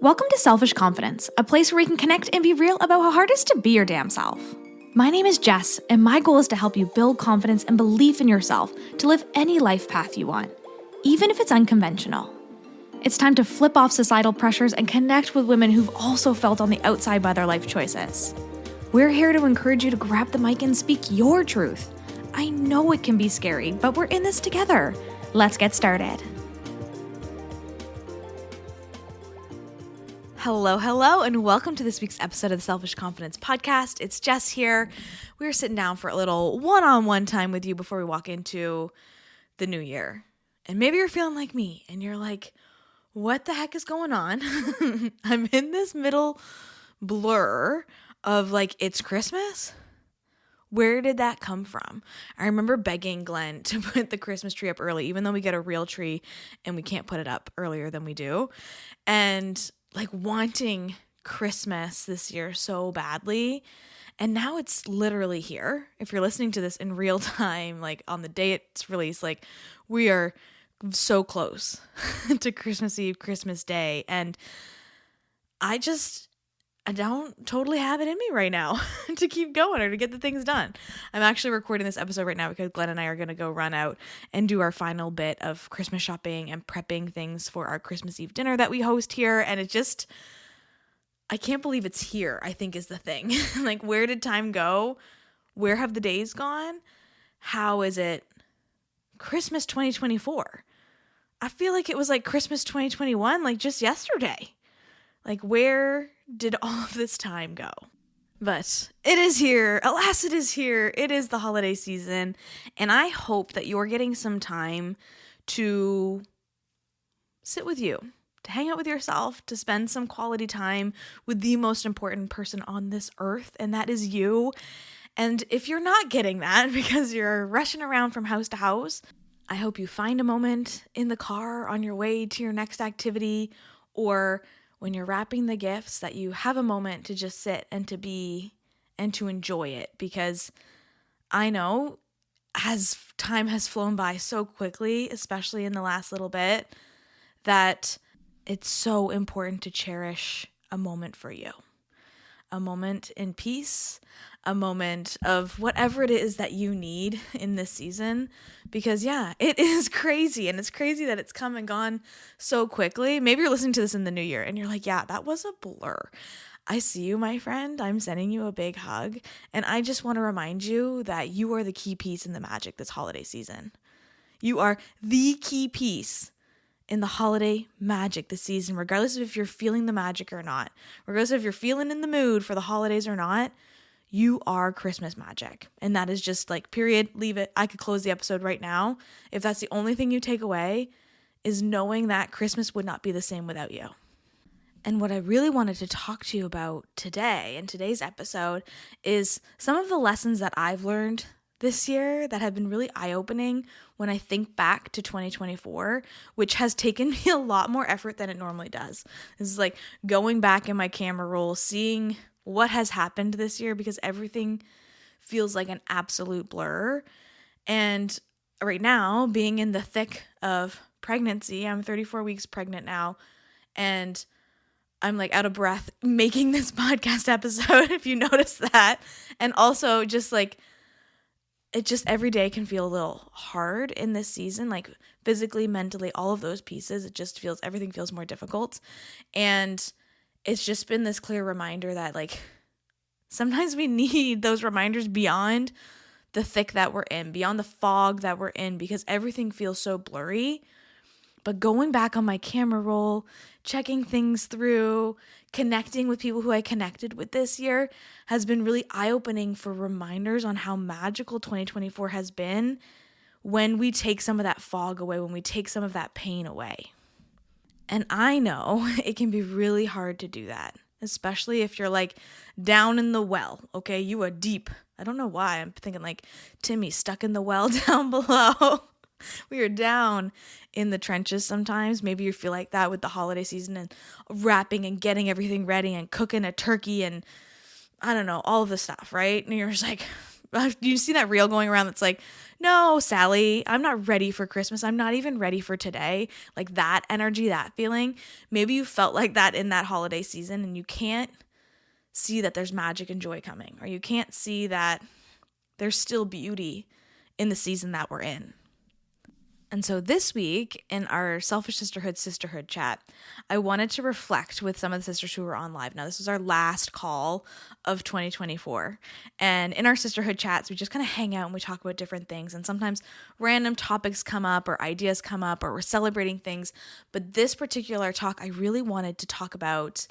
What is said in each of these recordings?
Welcome to Selfish Confidence, a place where we can connect and be real about how hard it is to be your damn self. My name is Jess, and my goal is to help you build confidence and belief in yourself to live any life path you want, even if it's unconventional. It's time to flip off societal pressures and connect with women who've also felt on the outside by their life choices. We're here to encourage you to grab the mic and speak your truth. I know it can be scary, but we're in this together. Let's get started. Hello, and welcome to this week's episode of the Selfish Confidence Podcast. It's Jess here. We're sitting down for a little one-on-one time with you before we walk into the new year. And maybe you're feeling like me, and you're like, what the heck is going on? I'm in this middle blur of like, it's Christmas? Where did that come from? I remember begging Glenn to put the Christmas tree up early, even though we get a real tree and we can't put it up earlier than we do. And like wanting Christmas this year so badly. And now it's literally here. If you're listening to this in real time, like on the day it's released, like we are so close to Christmas Eve, Christmas Day. And I don't totally have it in me right now to keep going or to get the things done. I'm actually recording this episode right now because Glenn and I are going to go run out and do our final bit of Christmas shopping and prepping things for our Christmas Eve dinner that we host here. And I can't believe it's here, I think is the thing. Like, where did time go? Where have the days gone? How is it Christmas 2024? I feel like it was like Christmas 2021, like just yesterday. Like, where did all of this time go? But it is here. Alas, it is here. It is the holiday season. And I hope that you're getting some time to sit with you, to hang out with yourself, to spend some quality time with the most important person on this earth, and that is you. And if you're not getting that because you're rushing around from house to house, I hope you find a moment in the car on your way to your next activity, or when you're wrapping the gifts, that you have a moment to just sit and to be and to enjoy it. Because I know as time has flown by so quickly, especially in the last little bit, that it's so important to cherish a moment for you. A moment in peace, a moment of whatever it is that you need in this season. Because yeah, it is crazy, and it's crazy that it's come and gone so quickly. Maybe you're listening to this in the new year and you're like, yeah, that was a blur. I see you, my friend. I'm sending you a big hug. And I just want to remind you that you are the key piece in the magic this holiday season. You are the key piece in the holiday magic this season, regardless of if you're feeling the magic or not, regardless of if you're feeling in the mood for the holidays or not, you are Christmas magic. And that is just like, period, leave it. I could close the episode right now. If that's the only thing you take away, is knowing that Christmas would not be the same without you. And what I really wanted to talk to you about today, in today's episode, is some of the lessons that I've learned this year that have been really eye-opening when I think back to 2024, which has taken me a lot more effort than it normally does. This is like going back in my camera roll, seeing what has happened this year, because everything feels like an absolute blur. And right now, being in the thick of pregnancy, I'm 34 weeks pregnant now, and I'm like out of breath making this podcast episode, if you notice that. And also just like, it just every day can feel a little hard in this season, like physically, mentally, all of those pieces. It just feels, everything feels more difficult. And it's just been this clear reminder that like sometimes we need those reminders beyond the thick that we're in, beyond the fog that we're in, because everything feels so blurry. But going back on my camera roll, checking things through, connecting with people who I connected with this year has been really eye-opening for reminders on how magical 2024 has been when we take some of that fog away, when we take some of that pain away. And I know it can be really hard to do that, especially if you're like down in the well, okay? You are deep. I don't know why. I'm thinking like Timmy stuck in the well down below. We are down in the trenches sometimes. Maybe you feel like that with the holiday season and wrapping and getting everything ready and cooking a turkey and I don't know, all of the stuff, right? And you're just like, you see that reel going around that's like, no, Sally, I'm not ready for Christmas. I'm not even ready for today. Like that energy, that feeling. Maybe you felt like that in that holiday season and you can't see that there's magic and joy coming, or you can't see that there's still beauty in the season that we're in. And so this week in our Selfish Sisterhood chat, I wanted to reflect with some of the sisters who were on live. Now, this was our last call of 2024. And in our sisterhood chats, we just kind of hang out and we talk about different things. And sometimes random topics come up or ideas come up or we're celebrating things. But this particular talk, I really wanted to talk about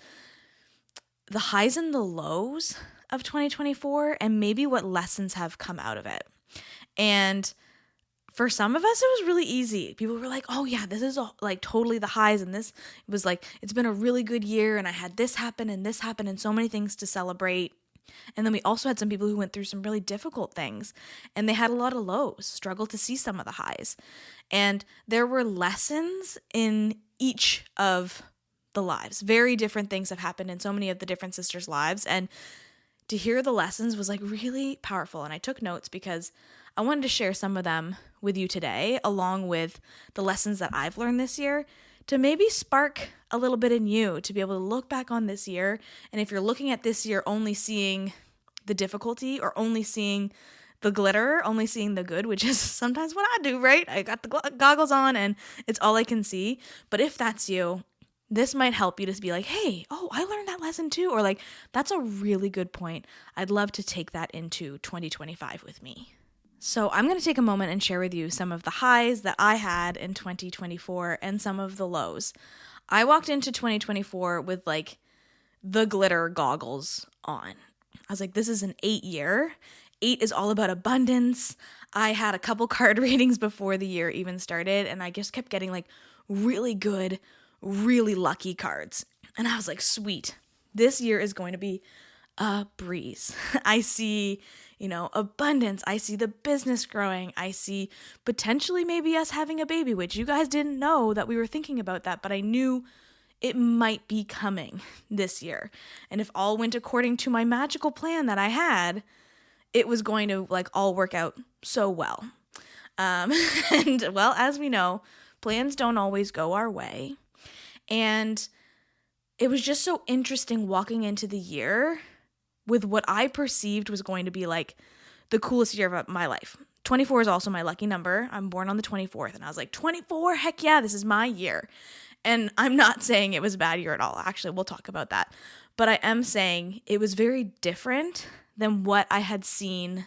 the highs and the lows of 2024 and maybe what lessons have come out of it. And for some of us, it was really easy. People were like, oh yeah, this is like totally the highs. And this was like, it's been a really good year. And I had this happen and so many things to celebrate. And then we also had some people who went through some really difficult things and they had a lot of lows, struggled to see some of the highs. And there were lessons in each of the lives. Very different things have happened in so many of the different sisters' lives. And to hear the lessons was like really powerful. And I took notes because I wanted to share some of them with you today, along with the lessons that I've learned this year, to maybe spark a little bit in you to be able to look back on this year. And if you're looking at this year only seeing the difficulty or only seeing the glitter, only seeing the good, which is sometimes what I do, right? I got the goggles on and it's all I can see. But if that's you, this might help you to be like, hey, oh, I learned that lesson too. Or like, that's a really good point. I'd love to take that into 2025 with me. So I'm going to take a moment and share with you some of the highs that I had in 2024 and some of the lows. I walked into 2024 with like the glitter goggles on. I was like, this is an 8 year. 8 is all about abundance. I had a couple card readings before the year even started, and I just kept getting like really good, really lucky cards. And I was like, sweet, this year is going to be a breeze. I see, abundance. I see the business growing. I see potentially maybe us having a baby, which you guys didn't know that we were thinking about that, but I knew it might be coming this year. And if all went according to my magical plan that I had, it was going to like all work out so well. And well, as we know, plans don't always go our way. And it was just so interesting walking into the year with what I perceived was going to be like the coolest year of my life. 24 is also my lucky number. I'm born on the 24th, and I was like, 24, heck yeah, this is my year. And I'm not saying it was a bad year at all. Actually, we'll talk about that. But I am saying it was very different than what I had seen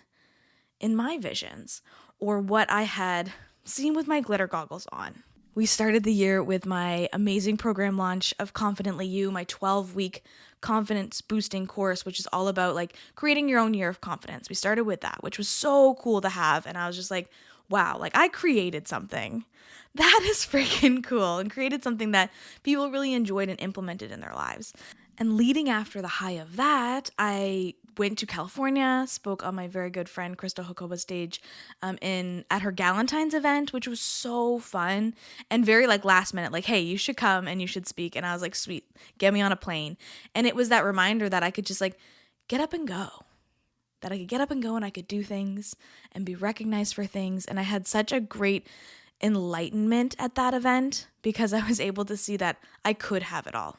in my visions or what I had seen with my glitter goggles on. We started the year with my amazing program launch of Confidently You, my 12-week confidence boosting course, which is all about like creating your own year of confidence. We started with that, which was so cool to have. And I was just like, wow, like I created something. That is freaking cool, and created something that people really enjoyed and implemented in their lives. And leading after the high of that, I went to California, spoke on my very good friend Crystal Hokoba's stage at her Galentine's event, which was so fun and very like last minute, like, hey, you should come and you should speak. And I was like, sweet, get me on a plane. And it was that reminder that I could just like get up and go, that I could get up and go and I could do things and be recognized for things. And I had such a great enlightenment at that event because I was able to see that I could have it all.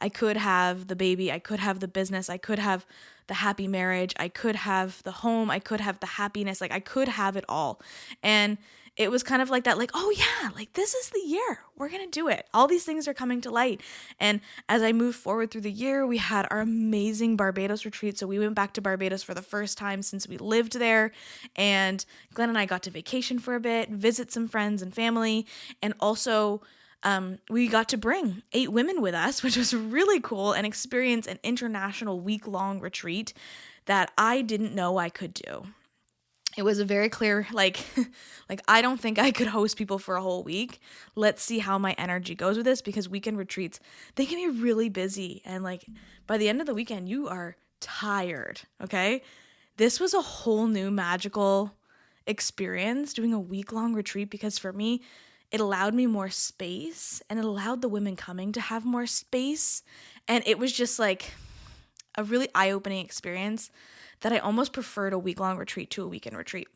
I could have the baby, I could have the business, I could have the happy marriage, I could have the home, I could have the happiness, like I could have it all. And it was kind of like that, like, oh yeah, like this is the year, we're gonna do it. All these things are coming to light. And as I moved forward through the year, we had our amazing Barbados retreat. So we went back to Barbados for the first time since we lived there. And Glenn and I got to vacation for a bit, visit some friends and family, and also we got to bring 8 women with us, which was really cool, and experience an international week-long retreat that I didn't know I could do. It was a very clear, like I don't think I could host people for a whole week. Let's see how my energy goes with this, because weekend retreats, they can be really busy. And like by the end of the weekend, you are tired, okay? This was a whole new magical experience doing a week-long retreat, because for me, it allowed me more space, and it allowed the women coming to have more space. And it was just like a really eye-opening experience that I almost preferred a week-long retreat to a weekend retreat.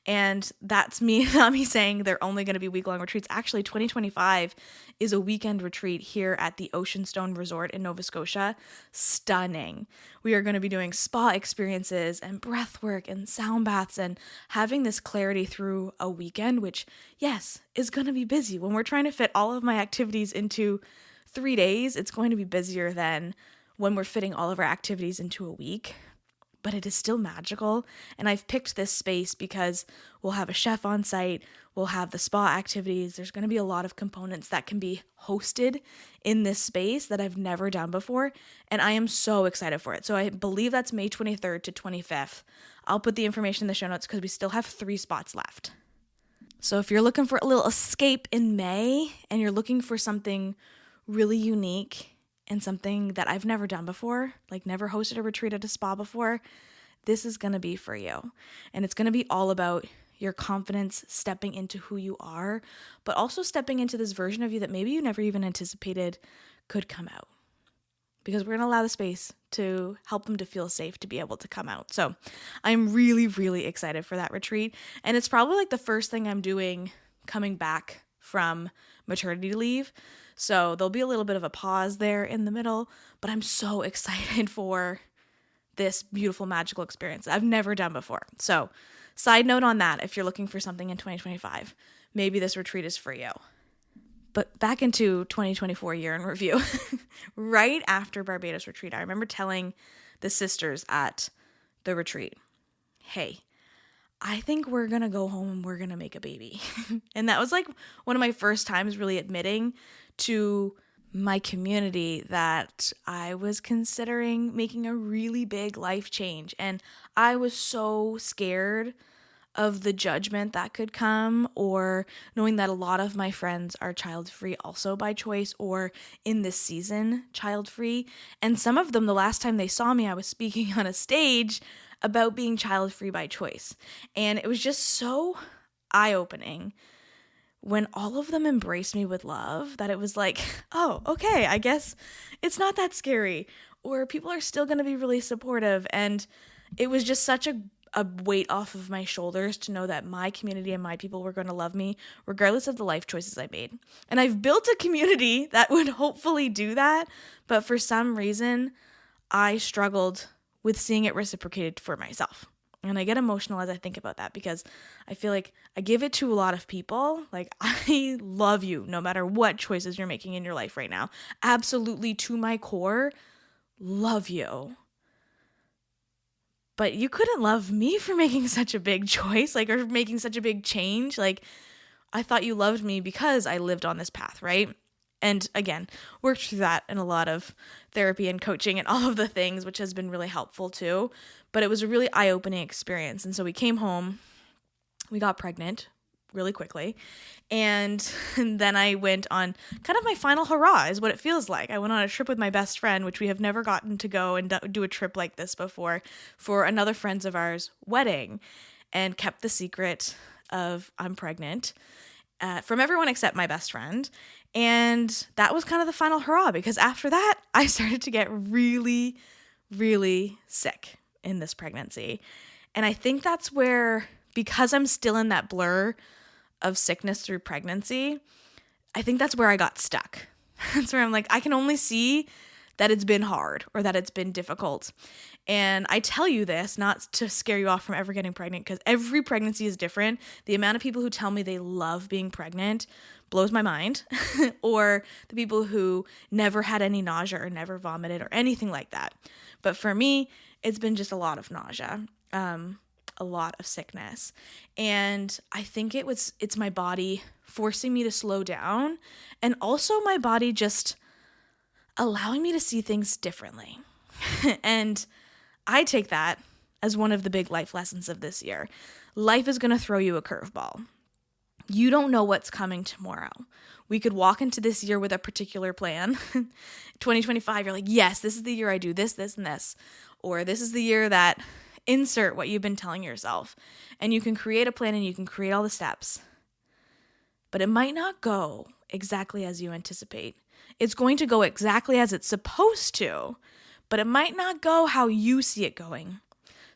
And that's me, not me saying they're only going to be week-long retreats. Actually, 2025 is a weekend retreat here at the Oceanstone Resort in Nova Scotia. Stunning. We are going to be doing spa experiences and breath work and sound baths and having this clarity through a weekend, which, yes, is going to be busy. When we're trying to fit all of my activities into 3 days, it's going to be busier than when we're fitting all of our activities into a week. But it is still magical. And I've picked this space because we'll have a chef on site, we'll have the spa activities. There's going to be a lot of components that can be hosted in this space that I've never done before. And I am so excited for it. So I believe that's May 23rd to 25th. I'll put the information in the show notes because we still have 3 spots left. So if you're looking for a little escape in May and you're looking for something really unique and something that I've never done before, like never hosted a retreat at a spa before, this is going to be for you. And it's going to be all about your confidence stepping into who you are, but also stepping into this version of you that maybe you never even anticipated could come out. Because we're going to allow the space to help them to feel safe to be able to come out. So I'm really, really excited for that retreat. And it's probably like the first thing I'm doing coming back from maternity leave. So there'll be a little bit of a pause there in the middle, but I'm so excited for this beautiful, magical experience I've never done before. So side note on that, if you're looking for something in 2025, maybe this retreat is for you. But back into 2024 year in review. Right after Barbados retreat, I remember telling the sisters at the retreat, hey, I think we're going to go home and we're going to make a baby. And that was like one of my first times really admitting to my community that I was considering making a really big life change. And I was so scared of the judgment that could come, or knowing that a lot of my friends are child-free also by choice, or in this season child-free. And some of them, the last time they saw me, I was speaking on a stage about being child-free by choice. And it was just so eye-opening when all of them embraced me with love, that it was like, oh, okay, I guess it's not that scary, or people are still going to be really supportive. And it was just such a weight off of my shoulders to know that my community and my people were going to love me regardless of the life choices I made. And I've built a community that would hopefully do that, but for some reason, I struggled with seeing it reciprocated for myself. And I get emotional as I think about that because I feel like I give it to a lot of people. Like, I love you no matter what choices you're making in your life right now. Absolutely, to my core, love you. But you couldn't love me for making such a big choice, like, or making such a big change. Like, I thought you loved me because I lived on this path, right? And again, worked through that in a lot of therapy and coaching and all of the things, which has been really helpful too. But it was a really eye-opening experience. And so we came home, we got pregnant really quickly. And then I went on kind of my final hurrah is what it feels like. I went on a trip with my best friend, which we have never gotten to go and do a trip like this before, for another friend of ours' wedding, and kept the secret of I'm pregnant from everyone except my best friend. And that was kind of the final hurrah, because after that, I started to get really, really sick in this pregnancy. And I think that's where, because I'm still in that blur of sickness through pregnancy, I think that's where I got stuck. That's where I'm like, I can only see that it's been hard or that it's been difficult. And I tell you this not to scare you off from ever getting pregnant, because every pregnancy is different. The amount of people who tell me they love being pregnant blows my mind. Or the people who never had any nausea or never vomited or anything like that. But for me, it's been just a lot of nausea, a lot of sickness. And I think it's my body forcing me to slow down, and also my body just allowing me to see things differently. And I take that as one of the big life lessons of this year. Life is going to throw you a curveball. You don't know what's coming tomorrow. We could walk into this year with a particular plan. 2025, you're like, yes, this is the year I do this, this, and this. Or this is the year that insert what you've been telling yourself. And you can create a plan and you can create all the steps. But it might not go exactly as you anticipate. It's going to go exactly as it's supposed to, but it might not go how you see it going.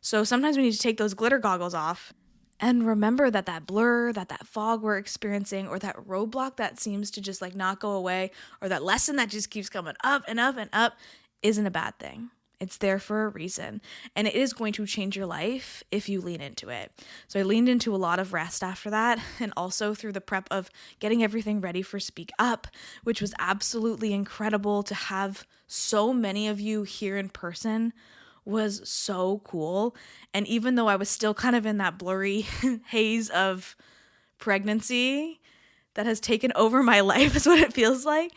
So sometimes we need to take those glitter goggles off and remember that that blur, that fog we're experiencing, or that roadblock that seems to just like not go away, or that lesson that just keeps coming up and up and up isn't a bad thing. It's there for a reason, and it is going to change your life if you lean into it. So I leaned into a lot of rest after that, and also through the prep of getting everything ready for Speak Up, which was absolutely incredible. To have so many of you here in person was so cool. And even though I was still kind of in that blurry haze of pregnancy that has taken over my life, is what it feels like,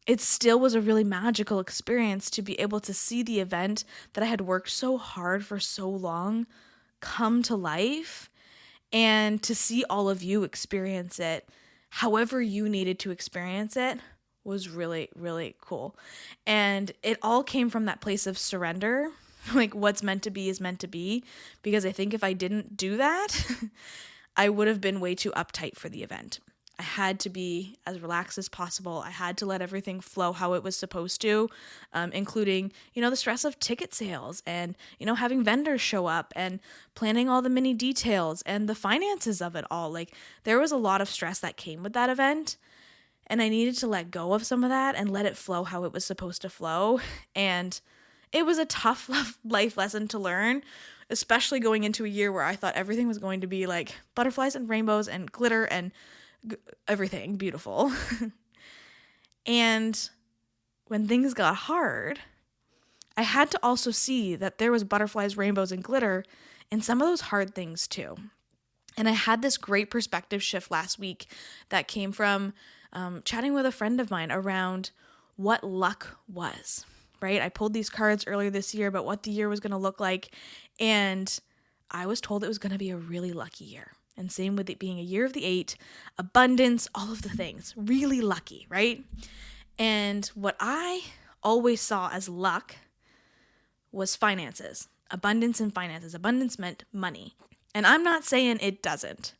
it still was a really magical experience to be able to see the event that I had worked so hard for so long come to life, and to see all of you experience it however you needed to experience it was really, really cool. And it all came from that place of surrender, like what's meant to be is meant to be, because I think if I didn't do that, I would have been way too uptight for the event. I had to be as relaxed as possible. I had to let everything flow how it was supposed to, including, the stress of ticket sales and, having vendors show up and planning all the mini details and the finances of it all. Like, there was a lot of stress that came with that event, and I needed to let go of some of that and let it flow how it was supposed to flow. And it was a tough life lesson to learn, especially going into a year where I thought everything was going to be like butterflies and rainbows and glitter and everything beautiful. And when things got hard, I had to also see that there was butterflies, rainbows, and glitter in some of those hard things too. And I had this great perspective shift last week that came from chatting with a friend of mine around what luck was, right? I pulled these cards earlier this year about what the year was going to look like, and I was told it was going to be a really lucky year. And same with it being a year of the 8, abundance, all of the things, really lucky, right? And what I always saw as luck was finances, abundance and finances. Abundance meant money. And I'm not saying it doesn't.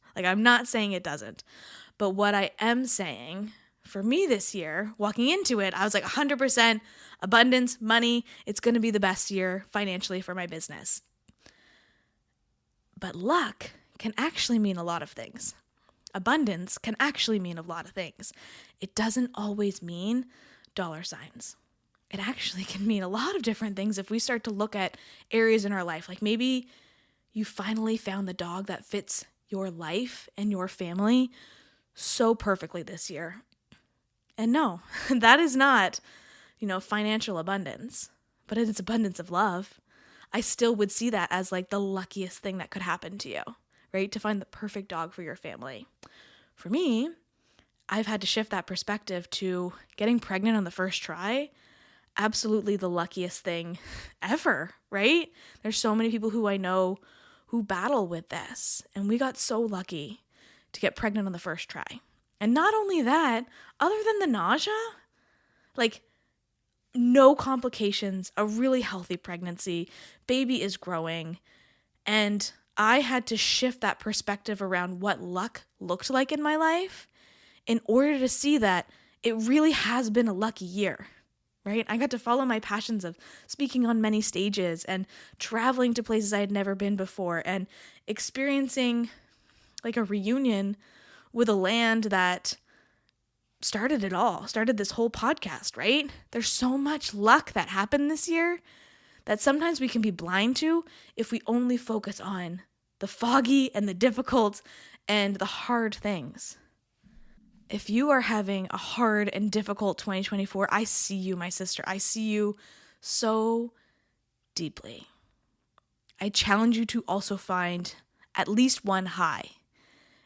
But what I am saying for me this year, walking into it, I was like 100% abundance, money. It's going to be the best year financially for my business. But luck can actually mean a lot of things. Abundance can actually mean a lot of things. It doesn't always mean dollar signs. It actually can mean a lot of different things if we start to look at areas in our life. Like maybe you finally found the dog that fits your life and your family so perfectly this year. And no, that is not, financial abundance, but it is abundance of love. I still would see that as like the luckiest thing that could happen to you, right? To find the perfect dog for your family. For me, I've had to shift that perspective to getting pregnant on the first try. Absolutely the luckiest thing ever, right? There's so many people who I know who battle with this, and we got so lucky to get pregnant on the first try. And not only that, other than the nausea, like no complications, a really healthy pregnancy, baby is growing, and I had to shift that perspective around what luck looked like in my life in order to see that it really has been a lucky year, right? I got to follow my passions of speaking on many stages and traveling to places I had never been before and experiencing like a reunion with a land that started it all, started this whole podcast, right? There's so much luck that happened this year that sometimes we can be blind to if we only focus on the foggy and the difficult and the hard things. If you are having a hard and difficult 2024, I see you, my sister. I see you so deeply. I challenge you to also find at least one high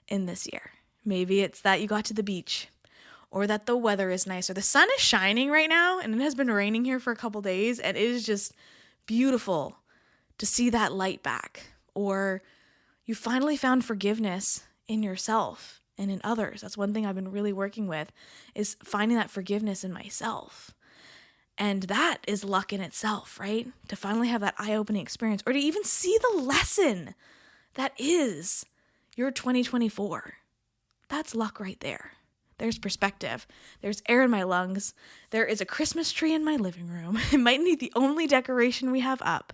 in this year. Maybe it's that you got to the beach, or that the weather is nice, or the sun is shining right now, and it has been raining here for a couple days, and it is just beautiful to see that light back. Or you finally found forgiveness in yourself and in others. That's one thing I've been really working with, is finding that forgiveness in myself. And that is luck in itself, right? To finally have that eye-opening experience, or to even see the lesson that is your 2024. That's luck right there. There's perspective. There's air in my lungs. There is a Christmas tree in my living room. It might be the only decoration we have up.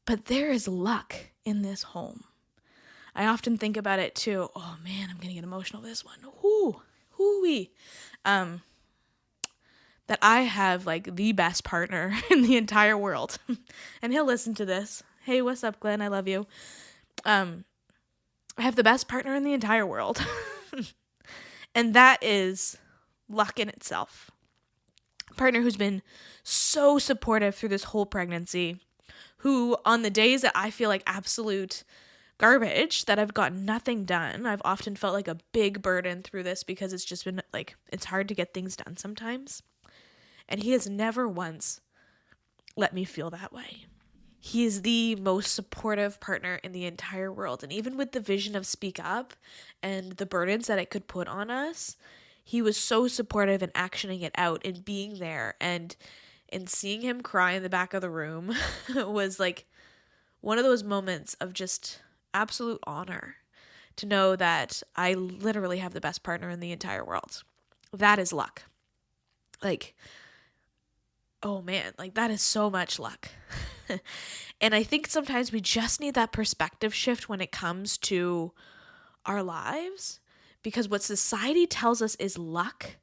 But there is luck in this home. I often think about it too. Oh man, I'm gonna get emotional with this one. Hoo-wee. That I have like the best partner in the entire world. And he'll listen to this. Hey, what's up, Glenn? I love you. I have the best partner in the entire world. And that is luck in itself. A partner who's been so supportive through this whole pregnancy, who on the days that I feel like absolute garbage, that I've got nothing done, I've often felt like a big burden through this because it's just been like, it's hard to get things done sometimes. And he has never once let me feel that way. He is the most supportive partner in the entire world. And even with the vision of Speak Up and the burdens that it could put on us, he was so supportive in actioning it out and being there. And seeing him cry in the back of the room was like one of those moments of just absolute honor to know that I literally have the best partner in the entire world. That is luck. Like, oh man, like that is so much luck. And I think sometimes we just need that perspective shift when it comes to our lives, because what society tells us is luck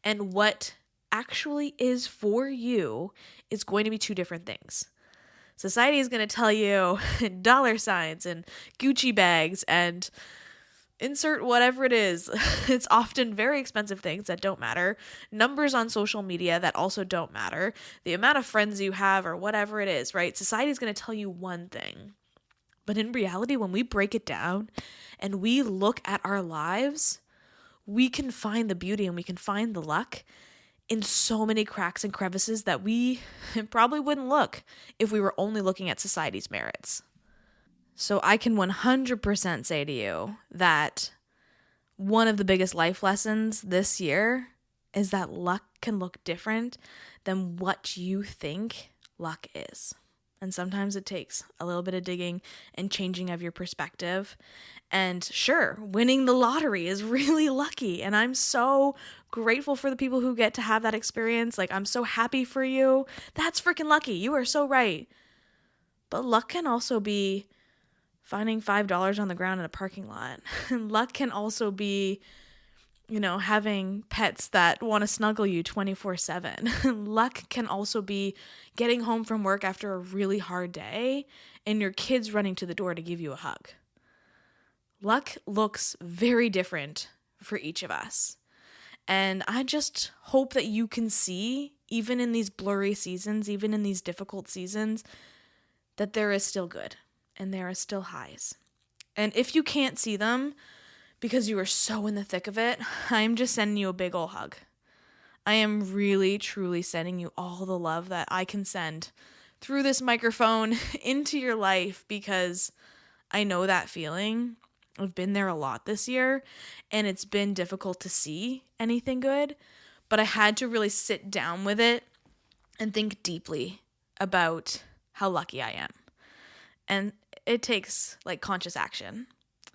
and what actually is for you is going to be two different things. Society is going to tell you dollar signs and Gucci bags and insert whatever it is. It's often very expensive things that don't matter. Numbers on social media that also don't matter. The amount of friends you have or whatever it is, right? Society is going to tell you one thing. But in reality, when we break it down and we look at our lives, we can find the beauty and we can find the luck in so many cracks and crevices that we probably wouldn't look if we were only looking at society's merits. So I can 100% say to you that one of the biggest life lessons this year is that luck can look different than what you think luck is. And sometimes it takes a little bit of digging and changing of your perspective. And sure, winning the lottery is really lucky. And I'm so grateful for the people who get to have that experience. Like, I'm so happy for you. That's freaking lucky. You are so right. But luck can also be finding $5 on the ground in a parking lot. Luck can also be, having pets that want to snuggle you 24/7. Luck can also be getting home from work after a really hard day and your kids running to the door to give you a hug. Luck looks very different for each of us. And I just hope that you can see, even in these blurry seasons, even in these difficult seasons, that there is still good and there are still highs. And if you can't see them because you are so in the thick of it, I'm just sending you a big ol' hug. I am really, truly sending you all the love that I can send through this microphone into your life, because I know that feeling. I've been there a lot this year, and it's been difficult to see anything good, but I had to really sit down with it and think deeply about how lucky I am. And it takes like conscious action.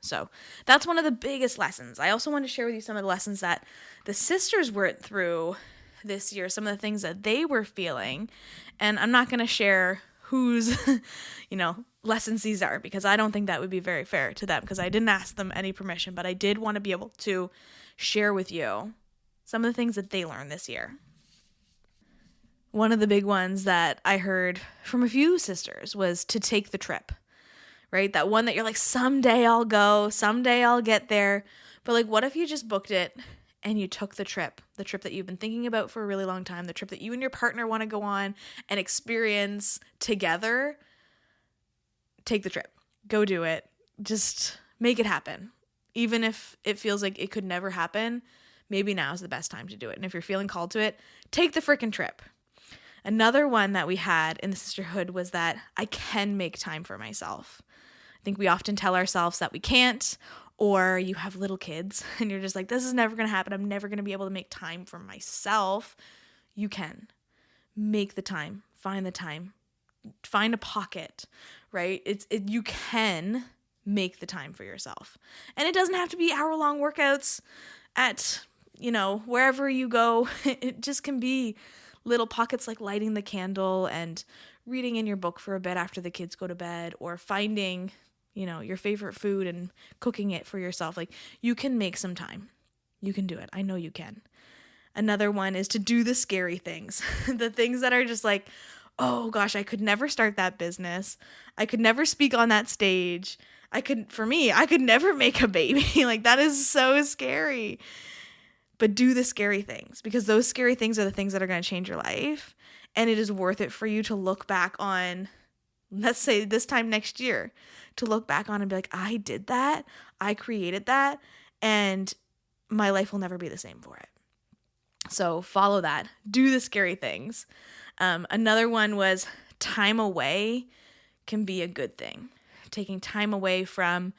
So that's one of the biggest lessons. I also want to share with you some of the lessons that the sisters went through this year, some of the things that they were feeling. And I'm not going to share whose, lessons these are, because I don't think that would be very fair to them, because I didn't ask them any permission, but I did want to be able to share with you some of the things that they learned this year. One of the big ones that I heard from a few sisters was to take the trip, right? That one that you're like, someday I'll go, someday I'll get there. But like, what if you just booked it and you took the trip that you've been thinking about for a really long time, the trip that you and your partner want to go on and experience together? Take the trip, go do it, just make it happen. Even if it feels like it could never happen, maybe now is the best time to do it. And if you're feeling called to it, take the freaking trip. Another one that we had in the sisterhood was that I can make time for myself. I think we often tell ourselves that we can't, or you have little kids and you're just like, this is never going to happen. I'm never going to be able to make time for myself. You can make the time, find a pocket, right? You can make the time for yourself. And it doesn't have to be hour-long workouts at wherever you go, it just can be little pockets like lighting the candle and reading in your book for a bit after the kids go to bed, or finding, your favorite food and cooking it for yourself. Like, you can make some time. You can do it. I know you can. Another one is to do the scary things, the things that are just like, oh gosh, I could never start that business. I could never speak on that stage. I could never make a baby. Like, that is so scary. But do the scary things, because those scary things are the things that are going to change your life. And it is worth it for you to look back on, let's say this time next year, to look back on and be like, I did that. I created that. And my life will never be the same for it. So follow that. Do the scary things. Another one was time away can be a good thing. Taking time away from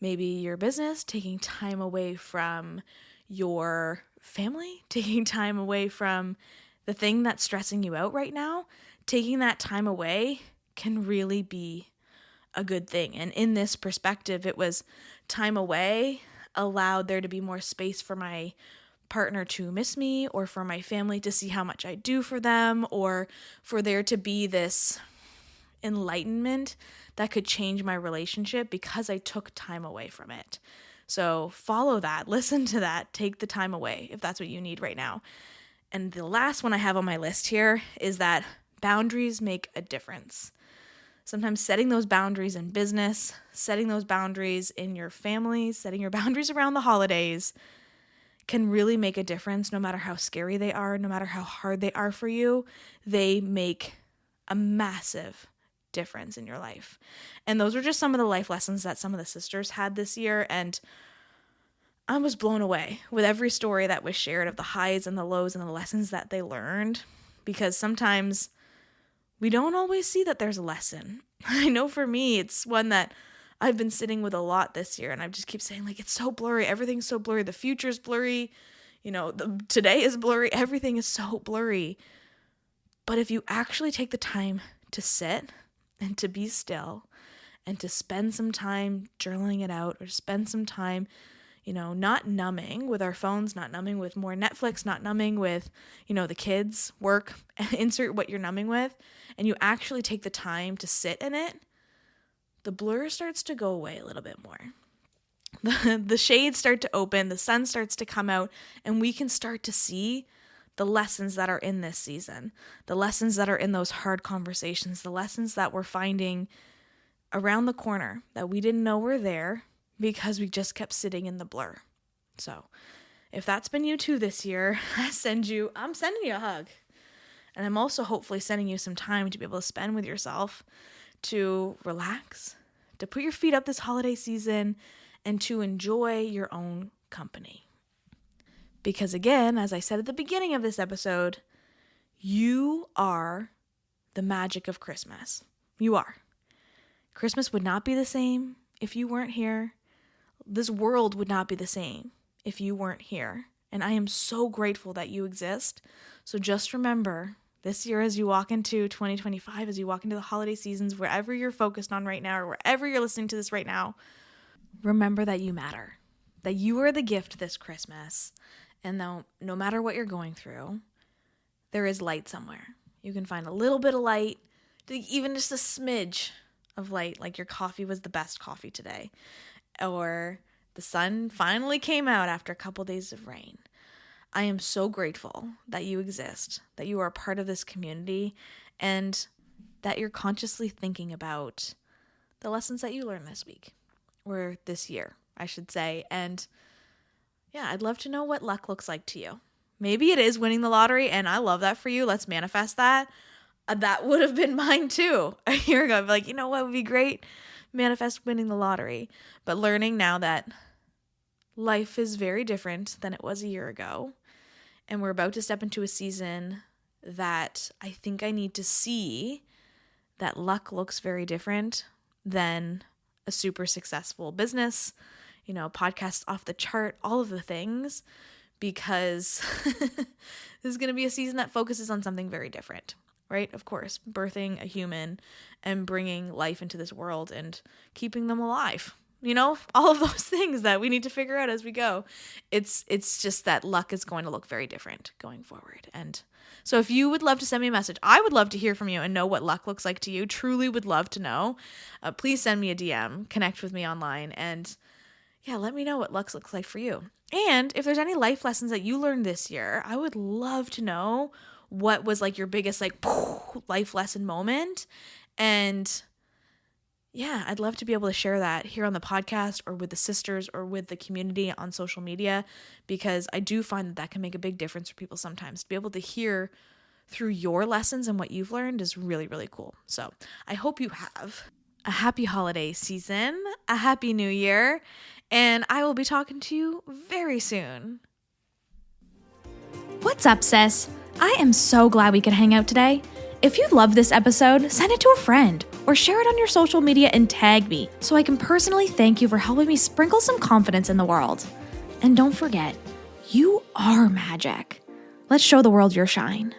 maybe your business, taking time away from your family, taking time away from the thing that's stressing you out right now, taking that time away can really be a good thing. And in this perspective, it was time away allowed there to be more space for my partner to miss me, or for my family to see how much I do for them, or for there to be this enlightenment that could change my relationship because I took time away from it. So follow that, listen to that, take the time away if that's what you need right now. And the last one I have on my list here is that boundaries make a difference. Sometimes setting those boundaries in business, setting those boundaries in your family, setting your boundaries around the holidays can really make a difference. No matter how scary they are, no matter how hard they are for you, they make a massive difference in your life. And those were just some of the life lessons that some of the sisters had this year. And I was blown away with every story that was shared of the highs and the lows and the lessons that they learned, because sometimes we don't always see that there's a lesson. I know for me, it's one that I've been sitting with a lot this year, and I just keep saying, like, it's so blurry. Everything's so blurry. The future's blurry. Today is blurry. Everything is so blurry. But if you actually take the time to sit and to be still and to spend some time journaling it out, or spend some time, not numbing with our phones, not numbing with more Netflix, not numbing with, the kids, work, insert what you're numbing with, and you actually take the time to sit in it, the blur starts to go away a little bit more. The shades start to open, the sun starts to come out, and we can start to see the lessons that are in this season, the lessons that are in those hard conversations, the lessons that we're finding around the corner that we didn't know were there because we just kept sitting in the blur. So if that's been you too this year, I'm sending you a hug. And I'm also hopefully sending you some time to be able to spend with yourself, to relax, to put your feet up this holiday season, and to enjoy your own company. Because again, as I said at the beginning of this episode, you are the magic of Christmas. You are. Christmas would not be the same if you weren't here. This world would not be the same if you weren't here. And I am so grateful that you exist. So just remember, this year as you walk into 2025, as you walk into the holiday seasons, wherever you're focused on right now, or wherever you're listening to this right now, remember that you matter, that you are the gift this Christmas. And no matter what you're going through, there is light somewhere. You can find a little bit of light, even just a smidge of light, like your coffee was the best coffee today, or the sun finally came out after a couple days of rain. I am so grateful that you exist, that you are a part of this community, and that you're consciously thinking about the lessons that you learned this week, or this year, I should say. And yeah, I'd love to know what luck looks like to you. Maybe it is winning the lottery, and I love that for you. Let's manifest that. That would have been mine too a year ago. I'd be like, what would be great? Manifest winning the lottery. But learning now that life is very different than it was a year ago. And we're about to step into a season that I think I need to see that luck looks very different than a super successful business, podcast off the chart, all of the things, because this is going to be a season that focuses on something very different, right? Of course, birthing a human and bringing life into this world and keeping them alive. all of those things that we need to figure out as we go. It's just that luck is going to look very different going forward. And so if you would love to send me a message, I would love to hear from you and know what luck looks like to you. Truly would love to know. Please send me a DM, connect with me online, and let me know what luck looks like for you. And if there's any life lessons that you learned this year, I would love to know what was like your biggest life lesson moment. And I'd love to be able to share that here on the podcast or with the sisters or with the community on social media, because I do find that can make a big difference for people sometimes. To be able to hear through your lessons and what you've learned is really, really cool. So I hope you have a happy holiday season, a happy new year, and I will be talking to you very soon. What's up, sis? I am so glad we could hang out today. If you love this episode, send it to a friend or share it on your social media and tag me so I can personally thank you for helping me sprinkle some confidence in the world. And don't forget, you are magic. Let's show the world your shine.